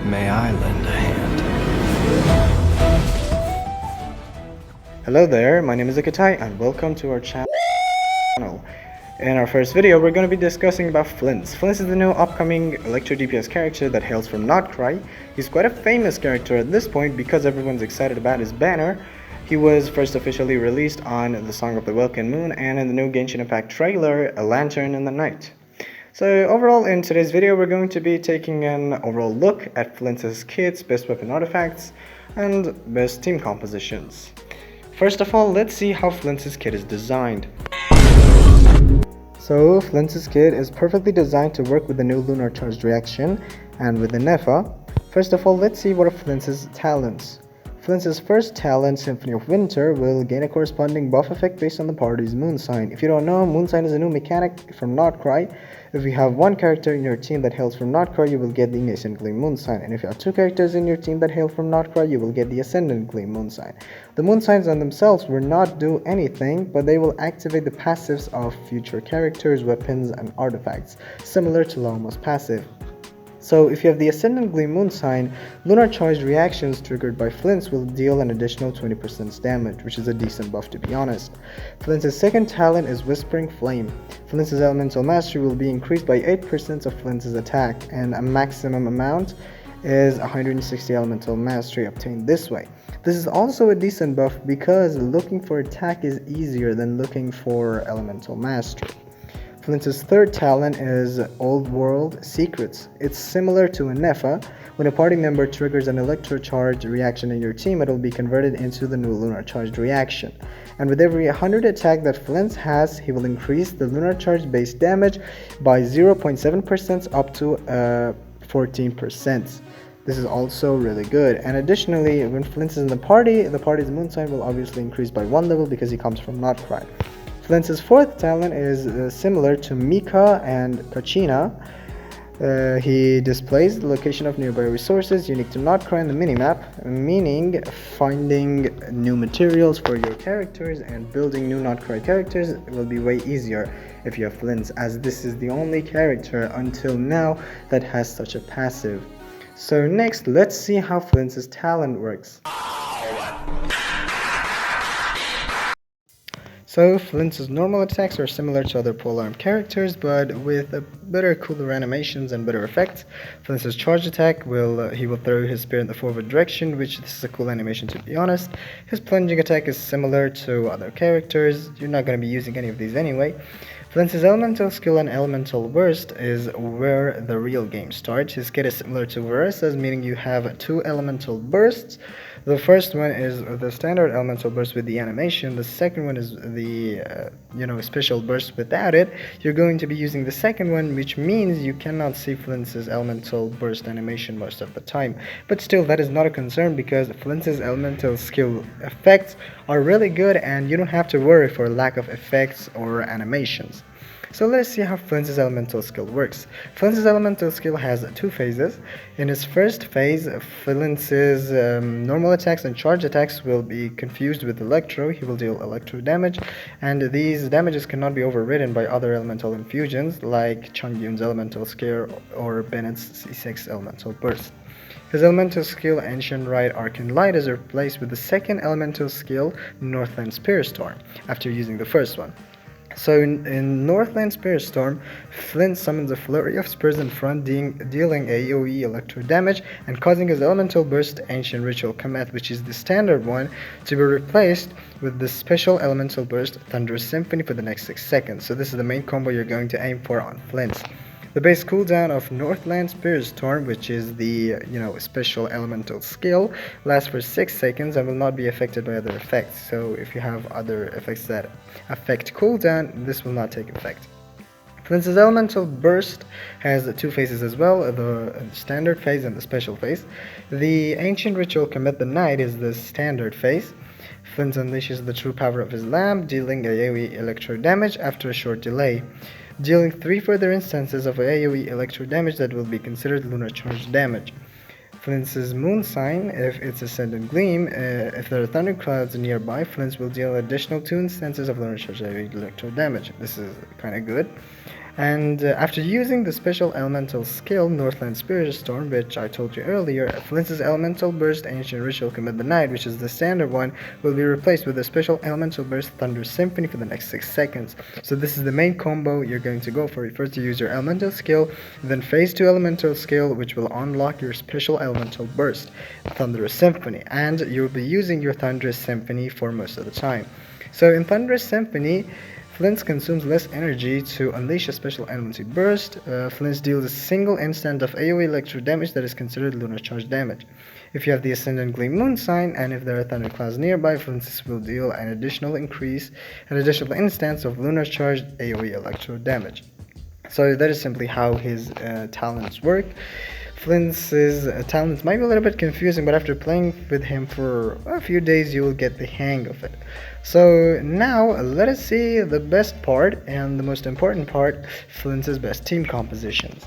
May I lend a hand? Hello there, my name is Akatai and welcome to our channel. In our first video, we're going to be discussing about Flins. Flins is the new upcoming Electro DPS character that hails from Notcry. He's quite a famous character at this point because everyone's excited about his banner. He was first officially released on the Song of the Welkin Moon and in the new Genshin Impact trailer, A Lantern in the Night. So overall, in today's video, we're going to be taking an overall look at Flins' kits, best weapon artifacts, and best team compositions. First of all, let's see how Flins' kit is designed. So Flins' kit is perfectly designed to work with the new Lunar Charged reaction and with the NEFA. First of all, let's see what are Flins' talents. Flins' first talent, Symphony of Winter, will gain a corresponding buff effect based on the party's moon sign. If you don't know, moon sign is a new mechanic from Notcry. If you have one character in your team that hails from Notcry, you will get the Nascent Gleam moon sign. And if you have two characters in your team that hail from Notcry, you will get the Ascendant Gleam moon sign. The moon signs on themselves will not do anything, but they will activate the passives of future characters, weapons, and artifacts, similar to Lauma's passive. So if you have the Ascendant Gleam Moon sign, Lunar Charged reactions triggered by Flins will deal an additional 20% damage, which is a decent buff to be honest. Flins' second talent is Whispering Flame. Flins' elemental mastery will be increased by 8% of Flins' attack, and a maximum amount is 160 elemental mastery obtained this way. This is also a decent buff because looking for attack is easier than looking for elemental mastery. Flins' third talent is Old World Secrets. It's similar to a NEFA. When a party member triggers an Electro Charged reaction in your team, it will be converted into the new Lunar Charged reaction. And with every 100 attack that Flins has, he will increase the Lunar Charged base damage by 0.7% up to 14%. This is also really good. And additionally, when Flins is in the party's moon sign will obviously increase by 1 level because he comes from Notcry. Flins' fourth talent is similar to Mika and Kachina. He displays the location of nearby resources unique to Notcry in the minimap, meaning finding new materials for your characters and building new Notcry characters will be way easier if you have Flins, as this is the only character until now that has such a passive. So next, let's see how Flins' talent works. So Flins' normal attacks are similar to other polearm characters, but with better, cooler animations and better effects. Flins' charge attack he will throw his spear in the forward direction, which this is a cool animation to be honest. His plunging attack is similar to other characters. You're not going to be using any of these anyway. Flins' elemental skill and elemental burst is where the real game starts. His kit is similar to Veresa's, meaning you have two elemental bursts. The first one is the standard elemental burst with the animation. The second one is the special burst without it. You're going to be using the second one, which means you cannot see Flins' elemental burst animation most of the time. But still, that is not a concern because Flins' elemental skill effects are really good and you don't have to worry for lack of effects or animations. So let's see how Flins' elemental skill works. Flins' elemental skill has two phases. In his first phase, Flins' normal attacks and charge attacks will be confused with Electro. He will deal Electro damage, and these damages cannot be overridden by other elemental infusions like Chongyun's elemental scare or Bennett's C6 elemental burst. His elemental skill, Ancient Rite Arcane Light, is replaced with the second elemental skill, Northland Spear Storm, after using the first one. So in Northland Spear Storm, Flint summons a flurry of spears in front, dealing AoE electro damage and causing his elemental burst Ancient Ritual Command, which is the standard one, to be replaced with the special elemental burst Thunderous Symphony for the next 6 seconds. So this is the main combo you're going to aim for on Flint. The base cooldown of Northland Spear Storm, which is the special elemental skill, lasts for 6 seconds and will not be affected by other effects. So if you have other effects that affect cooldown, this will not take effect. Flins' elemental burst has two phases as well, the standard phase and the special phase. The Ancient Ritual Commit the Night is the standard phase. Flins unleashes the true power of his lamp, dealing AoE electro damage after a short delay, dealing 3 further instances of AoE electro damage that will be considered lunar charge damage. Flins' moon sign, if it's Ascendant Gleam, if there are thunderclouds nearby, Flins will deal additional 2 instances of lunar charge AoE electro damage. This is kind of good. And after using the special elemental skill Northland Spirit Storm, which I told you earlier, Flint's elemental burst Ancient Ritual Commit the Night, which is the standard one, will be replaced with a special elemental burst Thunder Symphony for the next 6 seconds. So this is the main combo you're going to go for. First you use your elemental skill, then phase 2 elemental skill, which will unlock your special elemental burst Thunderous Symphony, and you'll be using your Thunderous Symphony for most of the time. So in Thunderous Symphony, Flins consumes less energy to unleash a special elemental burst. Flins deals a single instant of AoE electro damage that is considered lunar charge damage. If you have the Ascendant Gleam Moon sign, and if there are thunderclouds nearby, Flins will deal an additional instance of lunar charged AoE electro damage. So that is simply how his talents work. Flint's talents might be a little bit confusing, but after playing with him for a few days, you will get the hang of it. So now let us see the best part and the most important part, Flint's best team compositions.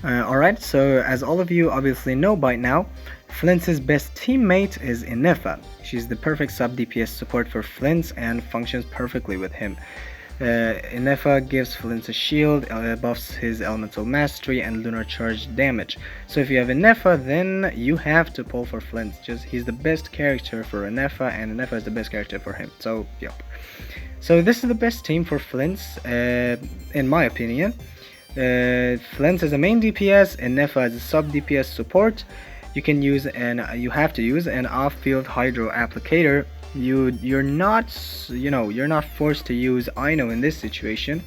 Alright, so as all of you obviously know by now, Flint's best teammate is Innefa. She's the perfect sub DPS support for Flint and functions perfectly with him. Innefa gives Flint a shield, buffs his elemental mastery and lunar charge damage. So if you have Innefa, then you have to pull for Flint. He's the best character for Innefa, and Innefa is the best character for him. So yep. So this is the best team for Flint, in my opinion. Flint is a main DPS, Innefa is a sub DPS support. You have to use an off-field hydro applicator. You're not forced to use Ino in this situation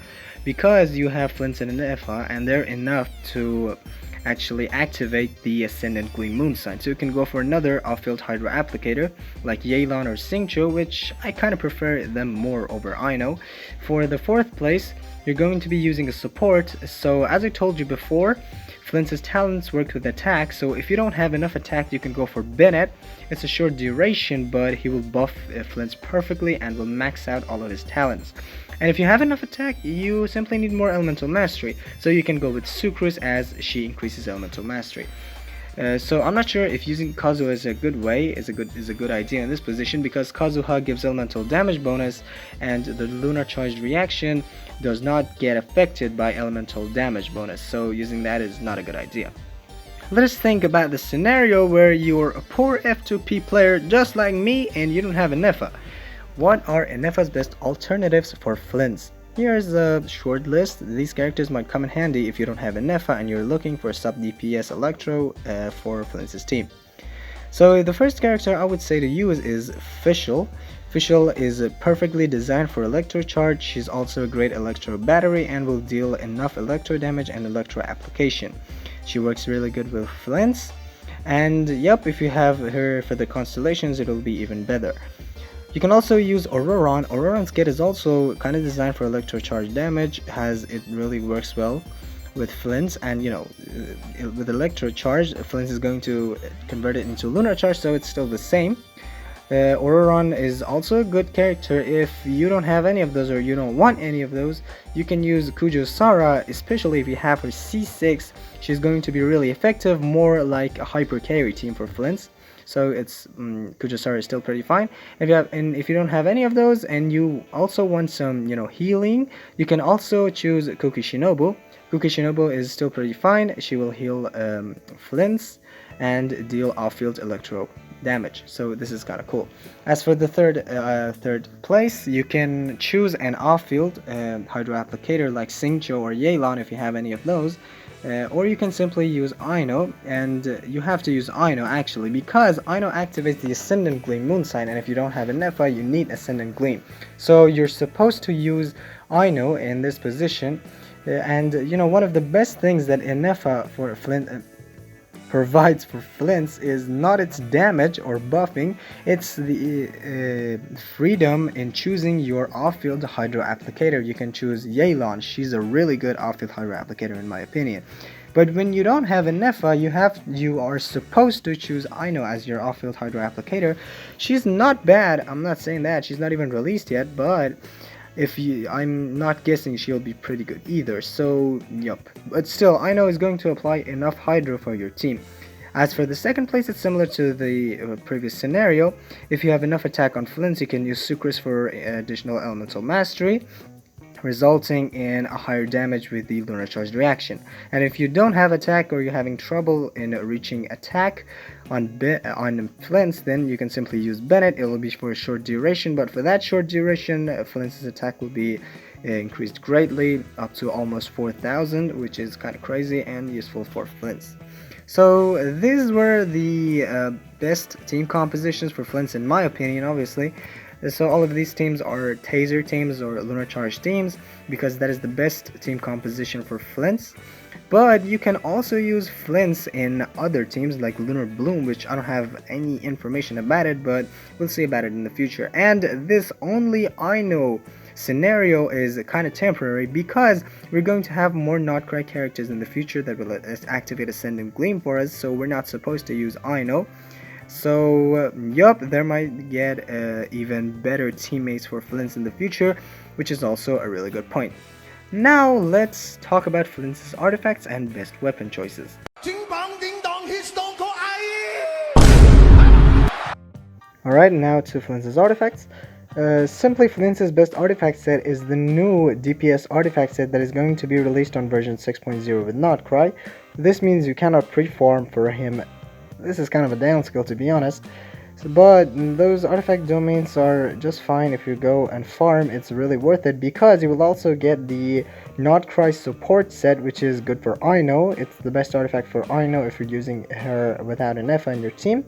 because you have Flint and Innefa, and they're enough to actually activate the Ascendant Gleam Moon sign. So you can go for another off-field hydro applicator like Yelan or Xingqiu, which I kind of prefer them more over Ino. For the 4th place, you're going to be using a support. So as I told you before, Flint's talents work with attack, so if you don't have enough attack, you can go for Bennett. It's a short duration, but he will buff Flint's perfectly and will max out all of his talents. And if you have enough attack, you simply need more elemental mastery, so you can go with Sucrus as she increases elemental mastery. So I'm not sure if using Kazuha is a good idea in this position, because Kazuha gives elemental damage bonus and the lunar charged reaction does not get affected by elemental damage bonus, so using that is not a good idea. Let us think about the scenario where you're a poor F2P player just like me and you don't have Innefa. What are Innefa's best alternatives for Flint? Here's a short list. These characters might come in handy if you don't have Innefa and you're looking for sub DPS Electro for Flint's team. So the first character I would say to use is Fischl. Fischl is perfectly designed for electro charge. She's also a great electro battery and will deal enough electro damage and electro application. She works really good with Flint, and yep, if you have her for the Constellations, it'll be even better. You can also use Auroron. Auroron's kit is also kind of designed for electro charge damage, it really works well with Flint, and with electro charge, Flint is going to convert it into lunar charge, so it's still the same. Auroron is also a good character. If you don't have any of those or you don't want any of those, you can use Kujo Sara, especially if you have her C6. She's going to be really effective, more like a hyper carry team for Flint. So it's Kujo Sara is still pretty fine. If you don't have any of those and you also want some healing, you can also choose Kuki Shinobu. Kuki Shinobu is still pretty fine. She will heal Flint and deal off-field electro damage, so this is kind of cool. As for the third place, you can choose an off-field hydro applicator like Xingqiu or Yelan if you have any of those, or you can simply use Ino, and you have to use Ino actually because Ino activates the Ascendant Gleam Moon sign, and if you don't have Innefa, you need Ascendant Gleam, so you're supposed to use Ino in this position. And one of the best things that Innefa for Flint provides for Flint is not its damage or buffing, it's the freedom in choosing your off-field hydro applicator. You can choose Yelan. She's a really good off-field hydro applicator in my opinion. But when you don't have Innefa, you are supposed to choose Ino as your off-field hydro applicator. She's not bad, I'm not saying that, she's not even released yet, but I'm not guessing she'll be pretty good either, so yep. But still, Ino is going to apply enough hydro for your team. As for the second place, it's similar to the previous scenario. If you have enough attack on Flins, you can use Sucrose for additional elemental mastery, resulting in a higher damage with the lunar charged reaction. And if you don't have attack, or you're having trouble in reaching attack on Flint's, then you can simply use Bennett. It will be for a short duration, but for that short duration, Flint's attack will be increased greatly, up to almost 4,000, which is kind of crazy and useful for Flint's. So these were the best team compositions for Flint's in my opinion, obviously. So all of these teams are Taser teams or Lunar Charge teams, because that is the best team composition for Flint's. But you can also use Flint's in other teams like Lunar Bloom, which I don't have any information about it, but we'll see about it in the future. And this only I know scenario is kind of temporary, because we're going to have more Notcry characters in the future that will activate Ascending Gleam for us, so we're not supposed to use Ino. So yup, there might get even better teammates for Flint's in the future, which is also a really good point. Now let's talk about Flint's artifacts and best weapon choices. Alright, now to Flint's artifacts. Simply Flint's best artifact set is the new DPS artifact set that is going to be released on version 6.0 with Notcry. This means you cannot pre-farm for him. This is kind of a downskill, to be honest, but those artifact domains are just fine. If you go and farm, it's really worth it, because you will also get the Notcry support set, which is good for Ino. It's the best artifact for Ino if you're using her without an Effa in your team.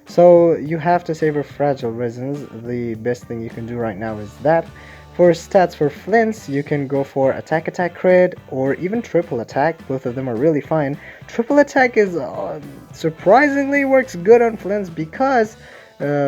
So you have to save her fragile resins. The best thing you can do right now is that. For stats for Flint's, you can go for attack crit or even triple attack. Both of them are really fine. Triple attack is surprisingly works good on Flint's, because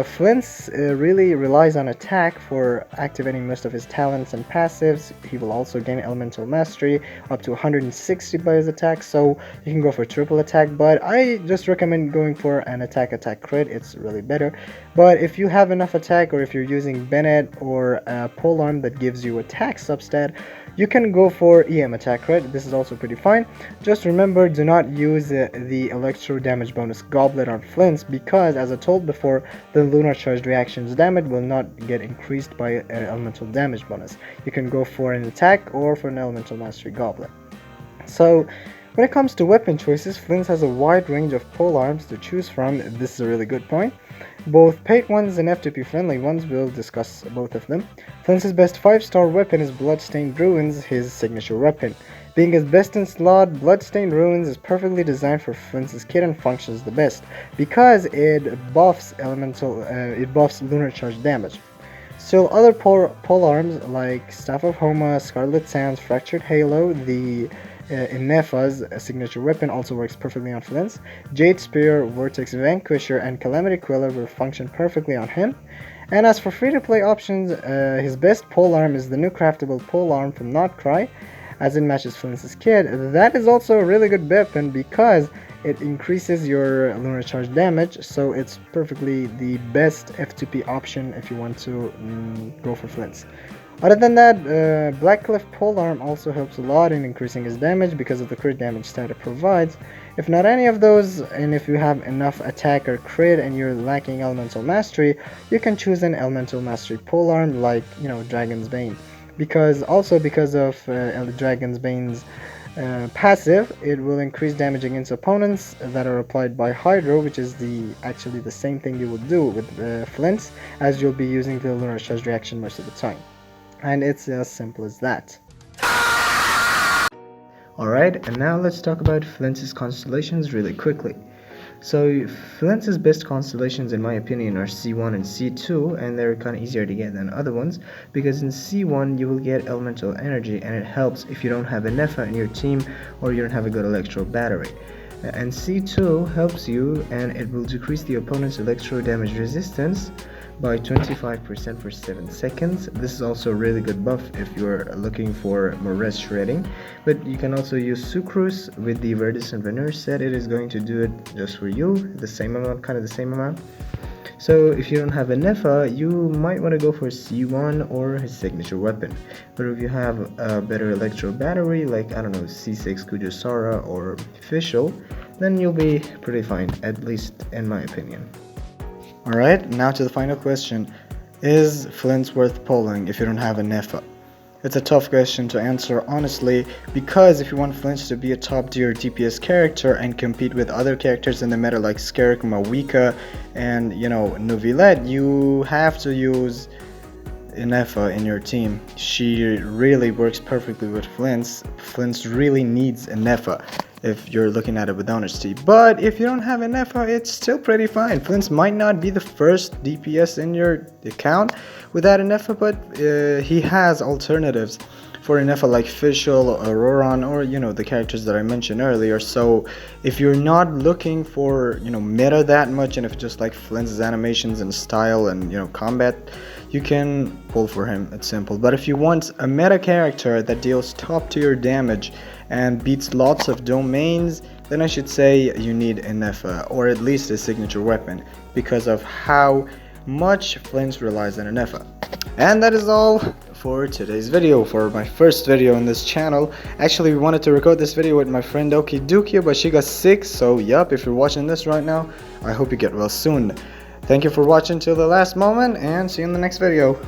Flint's really relies on attack for activating most of his talents and passives. He will also gain elemental mastery up to 160 by his attack, so you can go for triple attack, but I just recommend going for an attack crit. It's really better. But if you have enough attack, or if you're using Bennett or a polearm that gives you attack substat, you can go for EM attack crit. This is also pretty fine. Just remember, do not use the electro damage bonus goblet on Flint's, because as I told before, the lunar charged reactions damage will not get increased by an elemental damage bonus. You can go for an attack or for an elemental mastery goblet. So when it comes to weapon choices, Flint's has a wide range of polearms to choose from. This is a really good point. Both paid ones and FTP friendly ones, we'll discuss both of them. Flint's best 5-star weapon is Bloodstained Ruins, his signature weapon. Being his best in slot, Bloodstained Ruins is perfectly designed for Flint's kit and functions the best, because it buffs lunar charge damage. Still, other polearms like Staff of Homa, Scarlet Sands, Fractured Halo, the Innefa's signature weapon also works perfectly on Flint's. Jade Spear, Vortex Vanquisher, and Calamity Queller will function perfectly on him. And as for free-to-play options, his best polearm is the new craftable polearm from Notcry, as it matches Flint's kit. That is also a really good weapon, because it increases your lunar charge damage, so it's perfectly the best F2P option if you want to go for Flint's. Other than that, Blackcliff polearm also helps a lot in increasing his damage because of the crit damage stat it provides. If not any of those, and if you have enough attack or crit and you're lacking elemental mastery, you can choose an elemental mastery polearm like, Dragon's Bane. Because of Dragon's Bane's passive, it will increase damage against opponents that are applied by Hydro, which is actually the same thing you will do with Flint's, as you'll be using the lunar charge reaction most of the time. And it's as simple as that. Alright, and now let's talk about Flint's constellations really quickly. So Flint's best constellations in my opinion are C1 and C2, and they're kind of easier to get than other ones, because in C1 you will get elemental energy, and it helps if you don't have an Effa in your team or you don't have a good electro battery. And C2 helps you, and it will decrease the opponent's electro damage resistance by 25% for 7 seconds. This is also a really good buff if you're looking for more res shredding, but you can also use Sucrose with the Verdus and Veneer set. It is going to do it just for you, the same amount. So if you don't have a Nefa, you might want to go for C1 or his signature weapon. But if you have a better electro battery, like, I don't know, C6 Kujosara or Fischl, then you'll be pretty fine, at least in my opinion. Alright, now to the final question. Is Flins worth pulling if you don't have a Nefa? It's a tough question to answer honestly, because if you want Flins to be a top tier DPS character and compete with other characters in the meta like Skerrick, Mawika, and Nuvilet, you have to use Nefa in your team. She really works perfectly with Flins. Flins really needs a Nefa if you're looking at it with honesty. But if you don't have a Nefa, it's still pretty fine. Flins might not be the first DPS in your account without a Nefa, but he has alternatives for a Nefa like Fischl, Auroran, or the characters that I mentioned earlier. So if you're not looking for meta that much, and if you just like Flins' animations and style and combat, you can pull for him. It's simple. But if you want a meta character that deals top tier damage and beats lots of domains, then I should say you need a Nefa, or at least a signature weapon, because of how much Flins relies on a Nefa. And that is all for today's video, for my first video on this channel. Actually, we wanted to record this video with my friend Okidoki, but she got sick, so yup, if you're watching this right now, I hope you get well soon. Thank you for watching till the last moment, and see you in the next video.